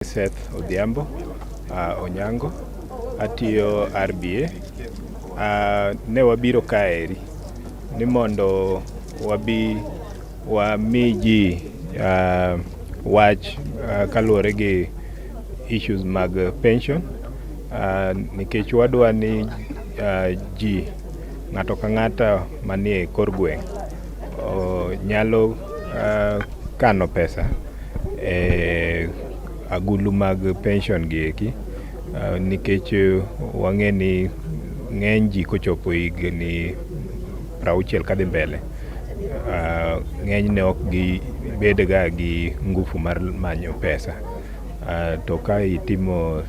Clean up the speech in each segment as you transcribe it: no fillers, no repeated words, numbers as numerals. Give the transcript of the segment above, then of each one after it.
Seth Odhiambo, Onyango, atiyo RBA. Ne wabiro kaeri ni mondo wami ji wach kaluwore gi issues mag pension, nikech wadwa ni ji ng'ato ka ng'ata manie kor gweng' nyalo kano pesa agulu mag pension gi eki, nikech wang'e ni ng'eny ji kochopo higni 60 kadhi mbele, ng'eny ne ok gibedga gi ngufu mar manyo pesa, to ka itimo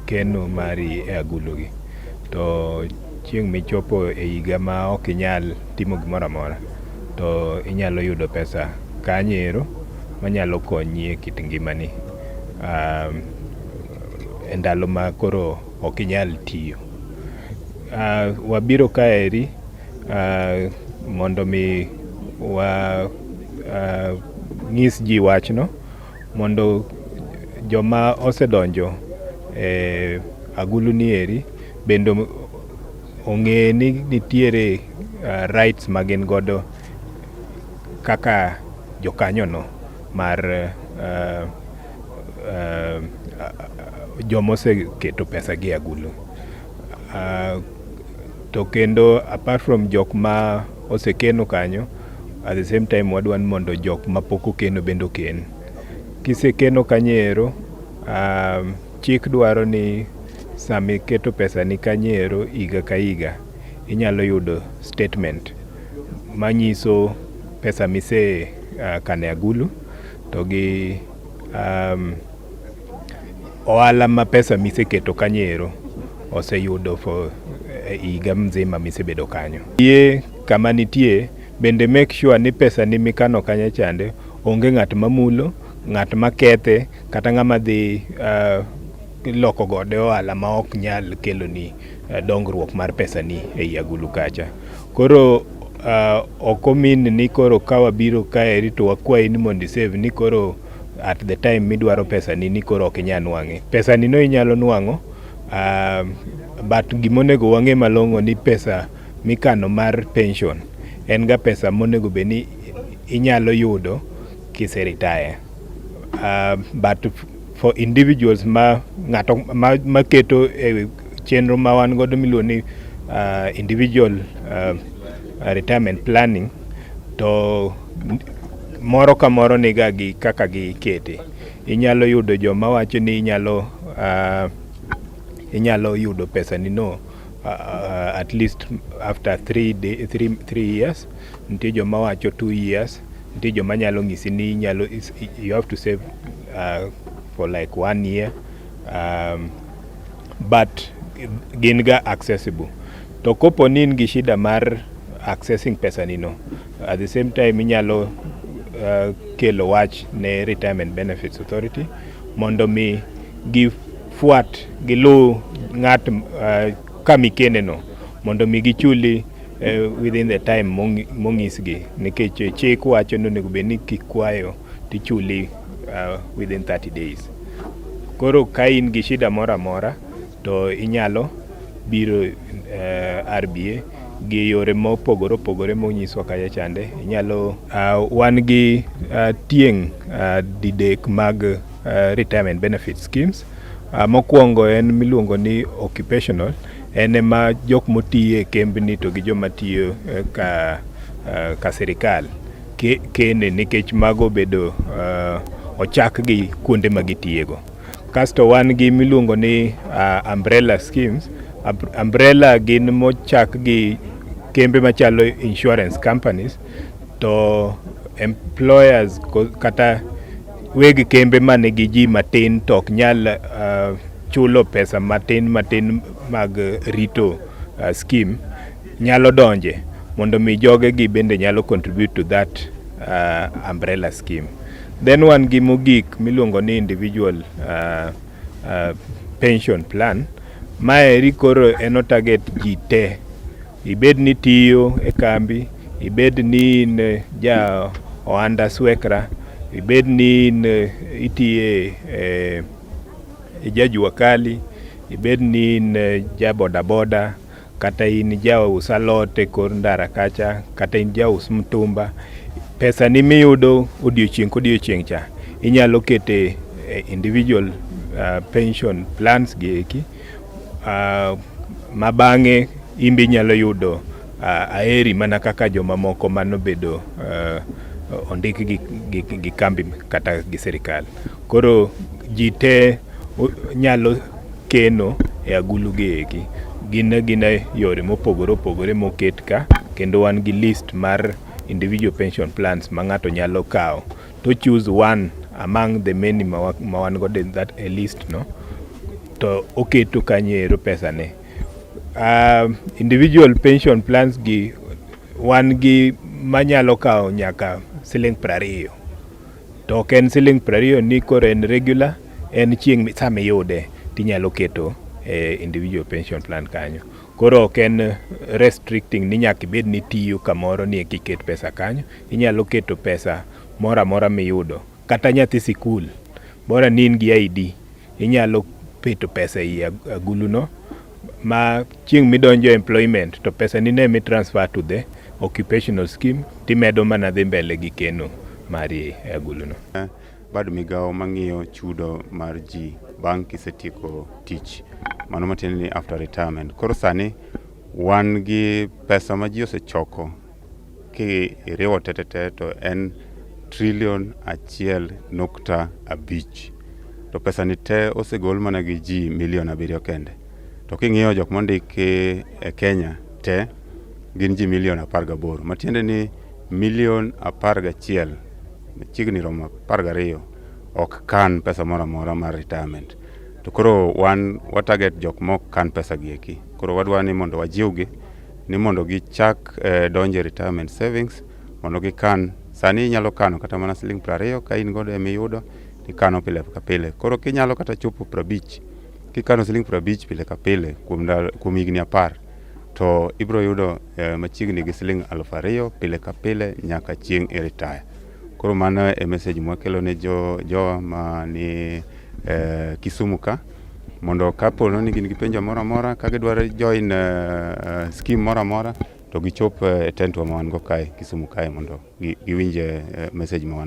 keno mari e agulu gi to chieng' michopo e higa ma ok inyal timo gimoro amora, to inyalo yudo pesa kanyero manyalo konyi e kit ngimani e ndalo ma koro ok inyal tiyo. Wabiro kaeri mondo mi ng'is ji wachno, mondo joma osedonjo e agulu ni eri bende ong'e ni nitiere rights ma gin godo kaka jokanyono mar joma oseketo pesa gi agulu. To kendo apart from jok ma osekeno kanyo, at the same time wadwa ni mondo jok ma pok okeno bende oken. Kisekeno kanyero, chik dwaro ni sami keto pesa ni kanyero higa ka higa inyalo yudo statement manyiso pesa mise kane agulu to gi ohala ma pesa miseketo kanyero oseyudo for higa mzima misebedo kanyo. Kama nitie bende make sure ni pesa ni mikano kanyo chande onge ng'at mamulo, ng'at makethe, kata ng'ama dhi loko gode ohala ma ok nyal kelo ni dongruok mar pesa ni ei agulu kacha. Koro ok omin ni koro ka wabiro kaeri to wakwayi ni mondo isave ni koro at the time midwaro pesa ni koro ok inyal nwang'e. Pesa ni no inyalo nwang'o, but gimonego wang'e malong'o ni pesa mikano mar pension en ga pesa monego be ni inyalo yudo kise retire. But for individuals ng'ato maketo e chenro ma wan godo miluongo ni individual retirement planning, to moro ka moro niga gi kaka gikete. Inyalo yudo joma wacho ni inyalo yudo pesa ni no at least after 3 years, nitie joma wacho 2 years, nitie joma nyalo ng'isi ni you have to save for like 1 year, but gin ga accessible. To kopo ni in gi shida mar accessing pesa ni no, at the same time inyalo kelo wach ne Retirement Benefits Authority mondo mi gifuat gilu ng'at kamikene no, mondo mi gichuli within the time mong'isgi, nikech chik wacho ni onego bed ni kikwayo tichuli within 30 days. Koro ka in gi shida moro amora to inyalo biro RBA gi yore mopogore opogore monyiswa kacha chande. Inyalo wan gi tieng' didek mag retirement benefit schemes. Mokwongo en miluongo ni occupational, en ma jok motiye kembni to gi joma tiyo ka sirikal kene, nikech mago bedo ochak gi kuonde ma gitiyego. Kasto wan gi miluongo ni umbrella schemes. Umbrella gin mochak gi kembe machalo insurance companies, to employers kata weg kembe mane gi ji matin to ok nyal chulo pesa matin mag rito scheme nyalo donje, mondo mi joge gi bende nyalo contribute to that umbrella scheme. Then wan gi mogik miluongo ni individual pension plan. Maeri koro eno target ji te, ibed ni tiyo e kambi, ibed ni in ja ohanda swekra, ibed ni itie jajua kali, ibed ni ja boda boda, kata in ja us alot e kor ndara kacha, kata in ja us mtumba, pesa ni miyudo odiochieng' kodiochieng' cha inyalo kete individual pension plans gi eki, mabang'e imbi nyalo yudo aeri mana kaka joma moko manobedo ondik gi kambi kata gi serikal. Koro ji te nyalo keno e agulu gi eki, gin yore mopogore opogore moket ka, kendo wan gi list mar individual pension plans ma ng'ato nyalo kao to choose one among the many ma wan go in that a list no, to oketo kanyero pesa ne. Individual pension plans gi wan gi manyalo kao nyaka siling 20, to ken siling 20 ni koro en regular, en chieng' sama iyude tinyalo keto individual pension plan kanyo. Koro ken restricting ni nyaka ibed ni tiyo kamoro ni kiket pesa kanyo, inyalo keto pesa mora mora miyudo, kata nyathi sikul bora ni in gi ID inyalo peto pesa i agulu no, ma chieng' midonjo employment to pesa ni ne mi transfer to the occupational scheme timedo mana dhi mbele gi keno mari e agulu no. Bado migao mang'iyo chudo mar ji bang' kisetieko tich, mano matiende ni after retirement. Koro sani wan gi pesa ma ji osechoko ki iriwo tetete to en 1.5 trillion, to pesa ni te osegol mana gi ji 7 million kende. To king'iyo jok mondiki e Kenya te gin ji 18 million, matiende ni 1,11 million, chiegni romo 12 ok kan pesa mora mora mar retirement. To koro wan target jok mok kan pesa gi eki. Koro wadwa ni mondo wajiwgi ni mondo gichak donje retirement savings, mondo gikan. Sani inyalo kano kata mana siling 20 ka in godo emiyudo, ikano pile ka pile. Koro kinyalo kata chopo 50, kikano siling 50 pile ka pile kuom higni 10, to ibro yudo machiegni gi siling 2,000 pile ka pile nyaka chieng' retire. Koro mano e message mwakelo ne jo ma ni Kisumu ka, mondo kapo ni gin gi penjo mora mora ka gidwaro join scheme mora mora, to gichop e tent ma wan go kae Kisumu kae mondo giwinje message ma wan